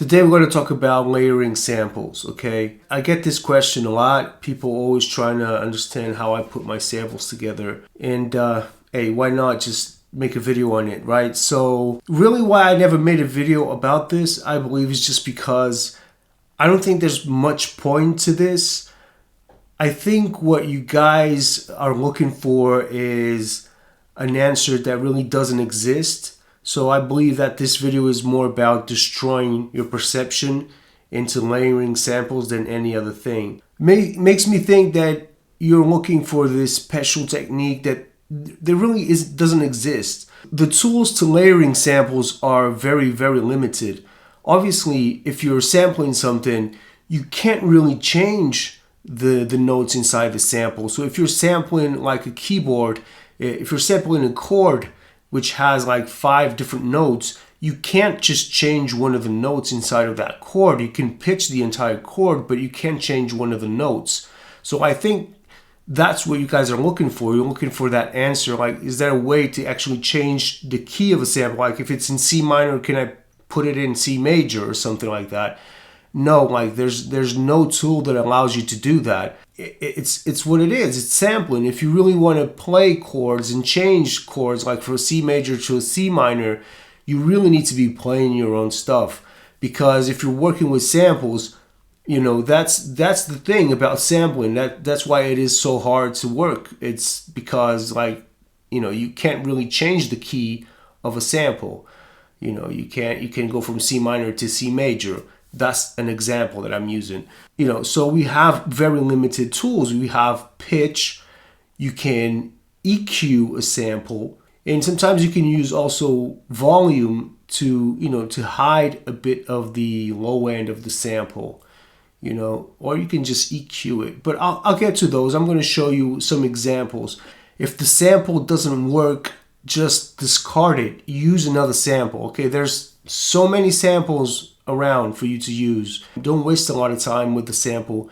Today we're going to talk about layering samples, okay? I get this question a lot. People always trying to understand how I put my samples together. And hey, why not just make a video on it, right? So really why I never made a video about this, I believe, is just because I don't think there's much point to this. I think what you guys are looking for is an answer that really doesn't exist. So I believe that this video is more about destroying your perception into layering samples than any other thing. Makes me think that you're looking for this special technique that there really doesn't exist. The tools to layering samples are very, very limited. Obviously, if you're sampling something, you can't really change the notes inside the sample. So if you're sampling like a keyboard, if you're sampling a chord which has like 5 different notes, you can't just change one of the notes inside of that chord. You can pitch the entire chord, but you can't change one of the notes. So I think that's what you guys are looking for. You're looking for that answer. Like, is there a way to actually change the key of a sample? Like, if it's in C minor, can I put it in C major or something like that? No, like there's no tool that allows you to do that. It's what it is. It's sampling. If you really want to play chords and change chords, like from a C major to a C minor, you really need to be playing your own stuff. Because if you're working with samples, you know, that's the thing about sampling. That's why it is so hard to work. It's because, like, you know, you can't really change the key of a sample. You know, you can go from C minor to C major. That's an example that I'm using. You know, so we have very limited tools. We have pitch. You can EQ a sample, and sometimes you can use also volume to, you know, to hide a bit of the low end of the sample, you know, or you can just EQ it. But I'll get to those. I'm going to show you some examples. If the sample doesn't work, just discard it. Use another sample. Okay, there's so many samples around for you to use. Don't waste a lot of time with the sample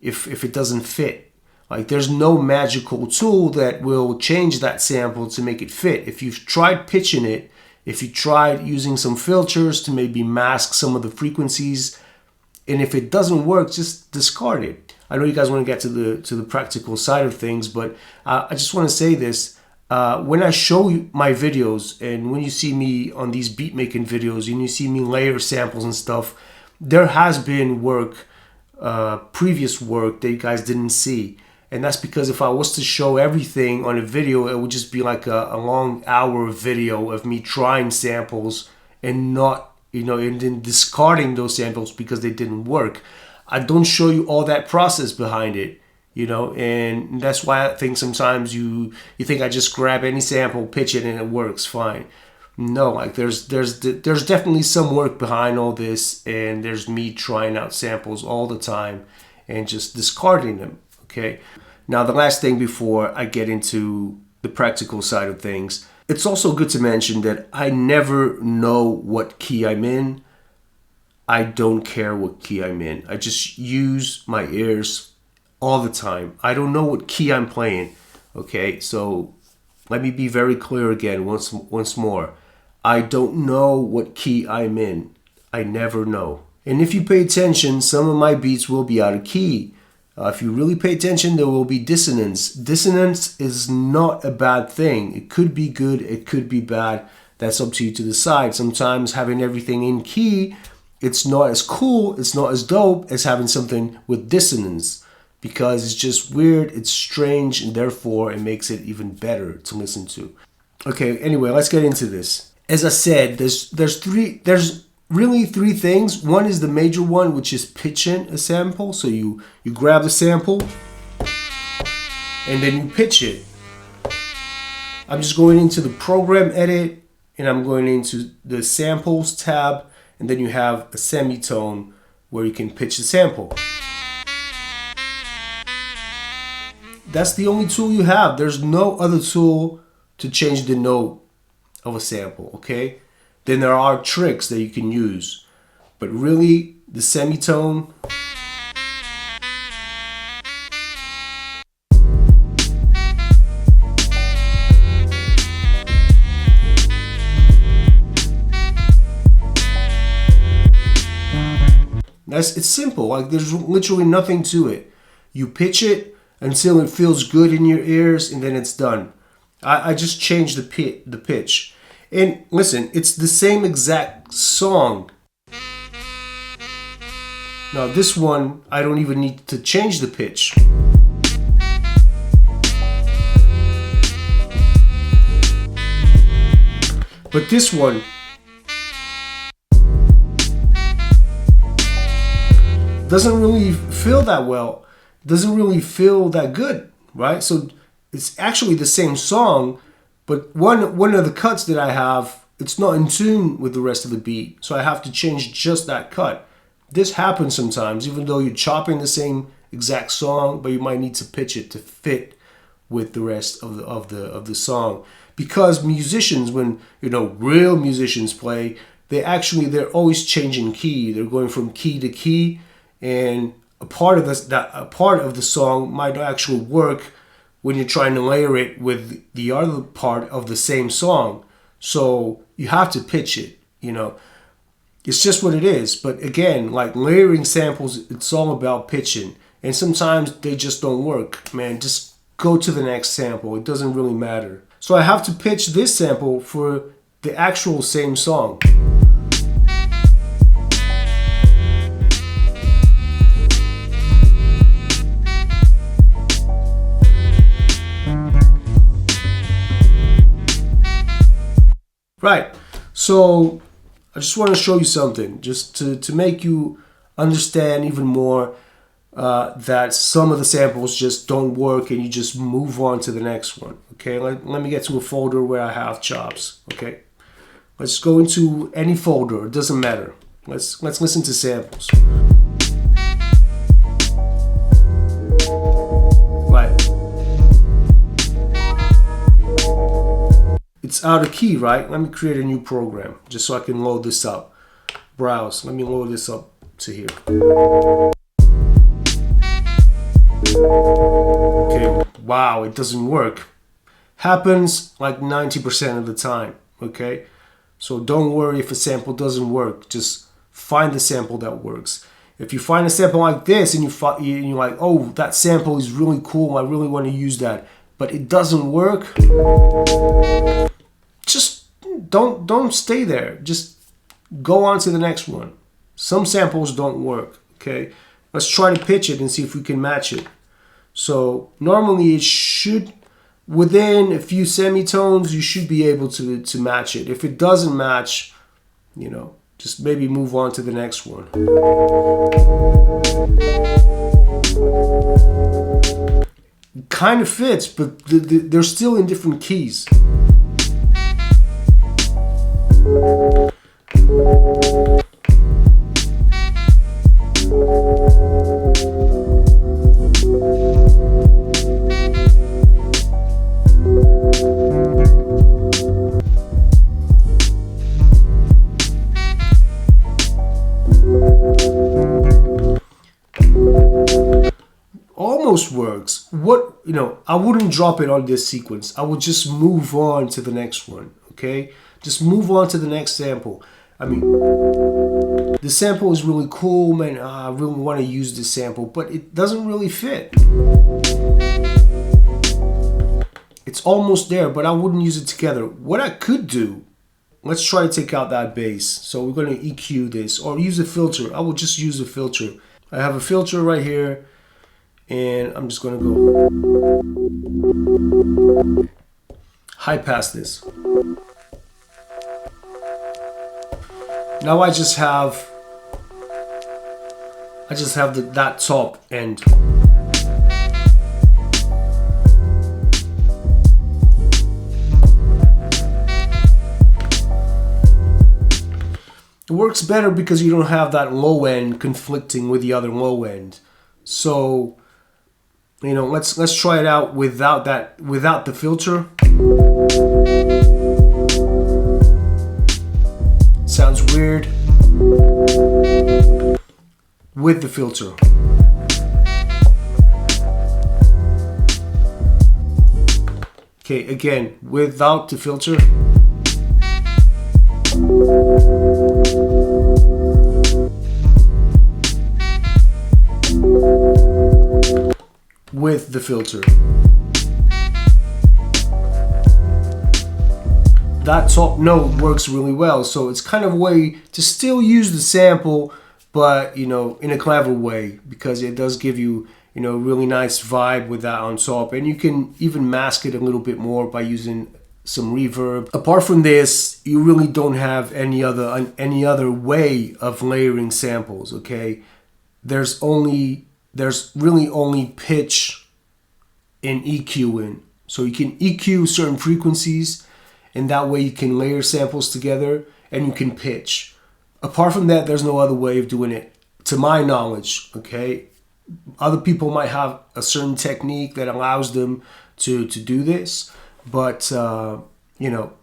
if it doesn't fit. Like, there's no magical tool that will change that sample to make it fit. If you've tried pitching it, if you tried using some filters to maybe mask some of the frequencies, and if it doesn't work, just discard it. I know you guys want to get to the practical side of things, but I just want to say this. When I show you my videos, and when you see me on these beat making videos and you see me layer samples and stuff, there has been work, previous work that you guys didn't see. And that's because if I was to show everything on a video, it would just be like a long hour video of me trying samples and not, you know, and then discarding those samples because they didn't work. I don't show you all that process behind it. You know, and that's why I think sometimes you think I just grab any sample, pitch it, and it works fine. No, like there's definitely some work behind all this, and there's me trying out samples all the time and just discarding them. Okay. Now, the last thing before I get into the practical side of things, it's also good to mention that I never know what key I'm in. I don't care what key I'm in. I just use my ears all the time. I don't know what key I'm playing. Okay, so let me be very clear again once more. I don't know what key I'm in. I never know. And if you pay attention, some of my beats will be out of key. If you really pay attention, there will be dissonance. Dissonance is not a bad thing. It could be good, it could be bad. That's up to you to decide. Sometimes having everything in key, it's not as cool, it's not as dope as having something with dissonance. Because it's just weird, it's strange, and therefore it makes it even better to listen to. Okay, anyway, let's get into this. As I said, there's really three things. One is the major one, which is pitching a sample. So you grab the sample and then you pitch it. I'm just going into the program edit and I'm going into the samples tab, and then you have a semitone where you can pitch the sample. That's the only tool you have. There's no other tool to change the note of a sample, okay? Then there are tricks that you can use. But really, the semitone, It's simple. Like there's literally nothing to it. You pitch it until it feels good in your ears, and then it's done. I just changed the pitch. And listen, it's the same exact song. Now this one, I don't even need to change the pitch. But this one doesn't really feel that well. Doesn't really feel that good, right? So it's actually the same song, but one of the cuts that I have, it's not in tune with the rest of the beat. So I have to change just that cut. This happens sometimes, even though you're chopping the same exact song, but you might need to pitch it to fit with the rest of the song. Because musicians, when real musicians play, they're always changing key. They're going from key to key, and a part of the song might not actually work when you're trying to layer it with the other part of the same song. So you have to pitch it. It's just what it is. But again, like layering samples, it's all about pitching. And sometimes they just don't work, man. Just go to the next sample. It doesn't really matter. So I have to pitch this sample for the actual same song. Right. So I just want to show you something, just to make you understand even more that some of the samples just don't work and you just move on to the next one. Okay, let me get to a folder where I have chops. Okay, let's go into any folder. It doesn't matter. Let's listen to samples. Right. It's out of key, right? Let me create a new program just so I can load this up. Browse. Let me load this up to here. Okay, wow, it doesn't work. Happens like 90% of the time, okay? So don't worry if a sample doesn't work. Just find the sample that works. If you find a sample like this and you're like, oh, that sample is really cool, I really want to use that, but it doesn't work, just don't stay there. Just go on to the next one. Some samples don't work, okay? Let's try to pitch it and see if we can match it. So normally it should, within a few semitones, you should be able to match it. If it doesn't match, just maybe move on to the next one. It kind of fits, but they're still in different keys. Almost works. I wouldn't drop it on this sequence. I would just move on to the next one, okay? Just move on to the next sample. I mean, the sample is really cool, man. I really want to use this sample, but it doesn't really fit. It's almost there, but I wouldn't use it together. What I could do, let's try to take out that bass. So we're going to EQ this or use a filter. I will just use a filter. I have a filter right here. And I'm just going to go high pass this. Now I just have that top end. It works better because you don't have that low end conflicting with the other low end. So let's try it out without the filter. Sounds weird. With the filter. Okay, again, without the filter. with the filter. That top note works really well, so it's kind of a way to still use the sample, but you know, in a clever way, because it does give you, you know, a really nice vibe with that on top, and you can even mask it a little bit more by using some reverb. Apart from this, you really don't have any other way of layering samples. Okay, there's really only pitch and EQing. So you can EQ certain frequencies, and that way you can layer samples together, and you can pitch. Apart from that, there's no other way of doing it, to my knowledge. Okay, other people might have a certain technique that allows them to do this, but you know,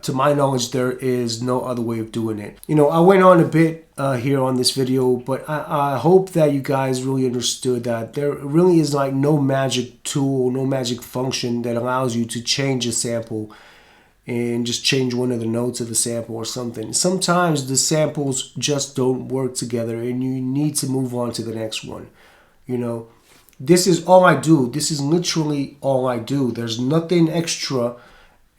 to my knowledge, there is no other way of doing it. You know, I went on a bit here on this video, but I hope that you guys really understood that there really is like no magic tool, no magic function that allows you to change a sample and just change one of the notes of the sample or something. Sometimes the samples just don't work together and you need to move on to the next one. You know, this is all I do. This is literally all I do. There's nothing extra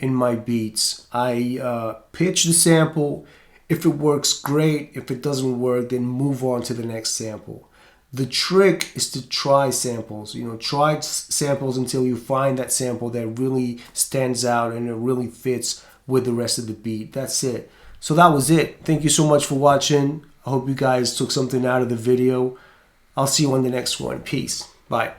in my beats. I pitch the sample. If it works, great. If it doesn't work, then move on to the next sample. The trick is to try samples. You know, try samples until you find that sample that really stands out and it really fits with the rest of the beat. That's it. So that was it. Thank you so much for watching. I hope you guys took something out of the video. I'll see you on the next one. Peace. Bye.